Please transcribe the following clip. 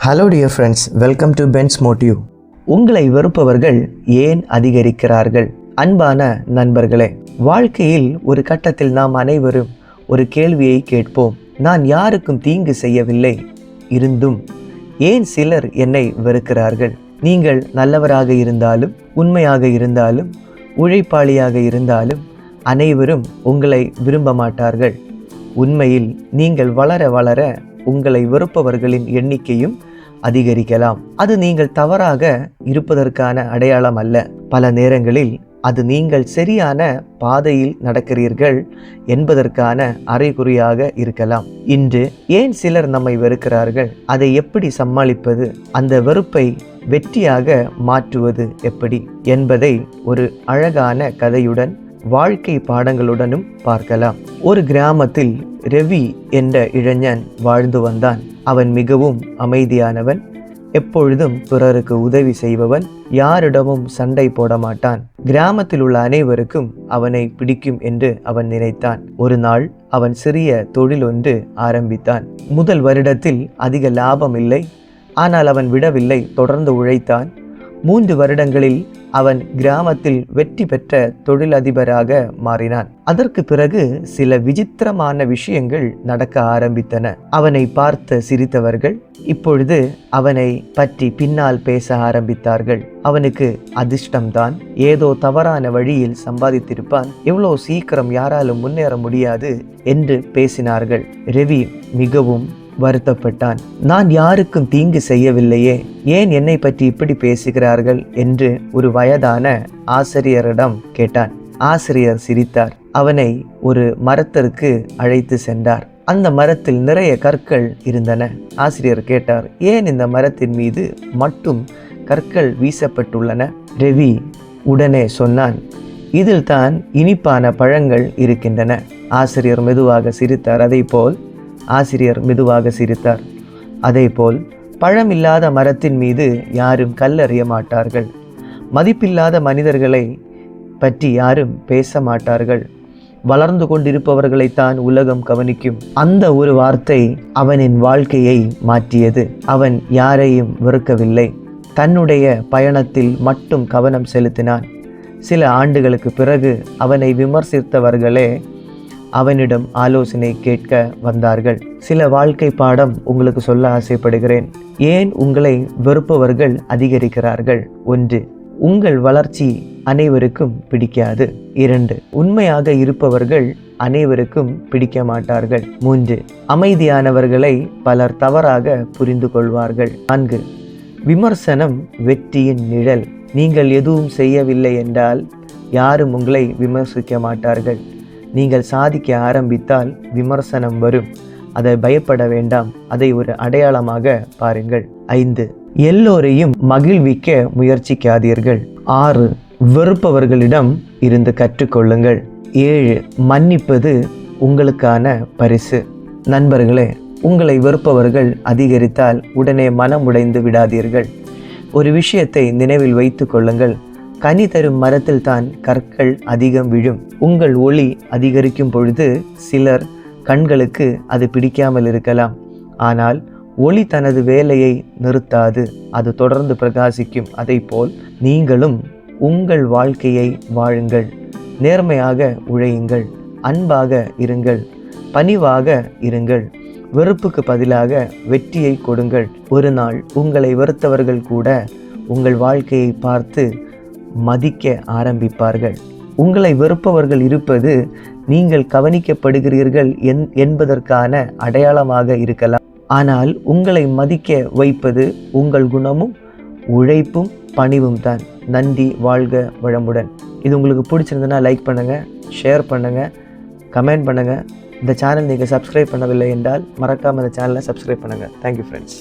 Hello dear friends, welcome to Bens motive. உங்களை வெறுப்பவர்கள் ஏன் அதிகரிக்கிறார்கள்? அன்பான நண்பர்களே, வாழ்க்கையில் ஒரு கட்டத்தில் நாம் அனைவரும் ஒரு கேள்வியை கேட்போம். நான் யாருக்கும் தீங்கு செய்யவில்லை, இருந்தும் ஏன் சிலர் என்னை வெறுக்கிறார்கள்? நீங்கள் நல்லவராக இருந்தாலும், உண்மையாக இருந்தாலும், உழைப்பாளியாக இருந்தாலும் அனைவரும் உங்களை விரும்ப மாட்டார்கள். உண்மையில் நீங்கள் வளர வளர உங்களை வெறுப்பவர்களின் எண்ணிக்கையும் அதிகரிக்கலாம். அது நீங்கள் தவறாக இருப்பதற்கான அடையாளம் அல்ல. பல நேரங்களில் அது நீங்கள் சரியான பாதையில் நடக்கிறீர்கள் என்பதற்கான அறிகுறியாக இருக்கலாம். இன்று ஏன் சிலர் நம்மை வெறுக்கிறார்கள்? அதை எப்படி சமாளிப்பது? அந்த வெறுப்பை வெற்றியாக மாற்றுவது எப்படி என்பதை ஒரு அழகான கதையுடன், வாழ்க்கை பாடங்களுடனும் பார்க்கலாம். ஒரு கிராமத்தில் ரவி என்ற இளைஞன் வாழ்ந்து வந்தான். அவன் மிகவும் அமைதியானவன், எப்பொழுதும் பிறருக்கு உதவி செய்பவன், யாரிடமும் சண்டை போட மாட்டான். கிராமத்தில் உள்ள அனைவருக்கும் அவனை பிடிக்கும் என்று அவன் நினைத்தான். ஒரு நாள் அவன் சிறிய தொழில் ஒன்று ஆரம்பித்தான். முதல் வருடத்தில் அதிக லாபம் இல்லை. ஆனால் அவன் விடவில்லை, தொடர்ந்து உழைத்தான். 3 வருடங்களில் அவன் கிராமத்தில் வெற்றி பெற்ற தொழிலதிபராக மாறினான். அதற்கு பிறகு சில விசித்திரமான விஷயங்கள் நடக்க ஆரம்பித்தன. அவனை பார்த்து சிரித்தவர்கள் இப்பொழுது அவனை பற்றி பின்னால் பேச ஆரம்பித்தார்கள். அவனுக்கு அதிர்ஷ்டம்தான், ஏதோ தவறான வழியில் சம்பாதித்திருப்பான், எவ்வளோ சீக்கிரம் யாராலும் முன்னேற முடியாது என்று பேசினார்கள். ரவி மிகவும் வருத்தப்பட்டான். நான் யாருக்கும் தீங்கு செய்யவில்லையே, ஏன் என்னை பற்றி இப்படி பேசுகிறார்கள் என்று ஒரு வயதான ஆசிரியரிடம் கேட்டான். ஆசிரியர் சிரித்தார். அவனை ஒரு மரத்திற்கு அழைத்து சென்றார். அந்த மரத்தில் நிறைய கற்கள் இருந்தன. ஆசிரியர் கேட்டார், ஏன் இந்த மரத்தின் மீது மட்டும் கற்கள் வீசப்பட்டுள்ளன? ரவி உடனே சொன்னான், இதில் தான் இனிப்பான பழங்கள் இருக்கின்றன. ஆசிரியர் மெதுவாக சிரித்தார். அதேபோல் பழமில்லாத மரத்தின் மீது யாரும் கல்லெறிய மாட்டார்கள். மதிப்பில்லாத மனிதர்களை பற்றி யாரும் பேச மாட்டார்கள். வளர்ந்து கொண்டிருப்பவர்களைத்தான் உலகம் கவனிக்கும். அந்த ஒரு வார்த்தை அவனின் வாழ்க்கையை மாற்றியது. அவன் யாரையும் வெறுக்கவில்லை, தன்னுடைய பயணத்தில் மட்டும் கவனம் செலுத்தினான். சில ஆண்டுகளுக்கு பிறகு அவனை விமர்சித்தவர்களே அவனிடம் ஆலோசனை கேட்க வந்தார்கள். சில வாழ்க்கை பாடம் உங்களுக்கு சொல்ல ஆசைப்படுகிறேன். ஏன் உங்களை வெறுப்பவர்கள் அதிகரிக்கிறார்கள்? 1. உங்கள் வளர்ச்சி அனைவருக்கும் பிடிக்காது. 2. உண்மையாக இருப்பவர்கள் அனைவருக்கும் பிடிக்க மாட்டார்கள். 3. அமைதியானவர்களை பலர் தவறாக புரிந்து கொள்வார்கள். 4. விமர்சனம் வெற்றியின் நிழல். நீங்கள் எதுவும் செய்யவில்லை என்றால் யாரும் உங்களை விமர்சிக்க மாட்டார்கள். நீங்கள் சாதிக்க ஆரம்பித்தால் விமர்சனம் வரும். அதை பயப்பட வேண்டாம், அதை ஒரு அடையாளமாக பாருங்கள். 5. எல்லோரையும் மகிழ்விக்க முயற்சிக்காதீர்கள். 6. வெறுப்பவர்களிடம் இருந்து கற்றுக்கொள்ளுங்கள். 7. மன்னிப்பது உங்களுக்கான பரிசு. நண்பர்களே, உங்களை வெறுப்பவர்கள் அதிகரித்தால் உடனே மனம் உடைந்து விடாதீர்கள். ஒரு விஷயத்தை நினைவில் வைத்து கொள்ளுங்கள். கனி தரும் மரத்தில் தான் கற்கள் அதிகம் விழும். உங்கள் ஒளி அதிகரிக்கும் பொழுது சிலர் கண்களுக்கு அது பிடிக்காமல் இருக்கலாம். ஆனால் ஒளி தனது வேலையை நிறுத்தாது, அது தொடர்ந்து பிரகாசிக்கும். அதைப்போல் நீங்களும் உங்கள் வாழ்க்கையை வாழுங்கள். நேர்மையாக உழையுங்கள், அன்பாக இருங்கள், பணிவாக இருங்கள். வெறுப்புக்கு பதிலாக வெற்றியை கொடுங்கள். ஒரு நாள் உங்களை வெறுத்தவர்கள் கூட உங்கள் வாழ்க்கையை பார்த்து மதிக்க ஆரம்பிப்பார்கள். உங்களை வெறுப்பவர்கள் இருப்பது நீங்கள் கவனிக்கப்படுகிறீர்கள் என்பதற்கான அடையாளமாக இருக்கலாம். ஆனால் உங்களை மதிக்க வைப்பது உங்கள் குணமும் உழைப்பும் பணிவும் தான். நன்றி, வாழ்க வளமுடன். இது உங்களுக்கு பிடிச்சிருந்ததுன்னா லைக் பண்ணுங்கள், ஷேர் பண்ணுங்கள், கமெண்ட் பண்ணுங்கள். இந்த சேனல் நீங்கள் சப்ஸ்கிரைப் பண்ணவில்லை என்றால் மறக்காமல் இந்த சேனலை சப்ஸ்கிரைப் பண்ணுங்கள். Thank you friends.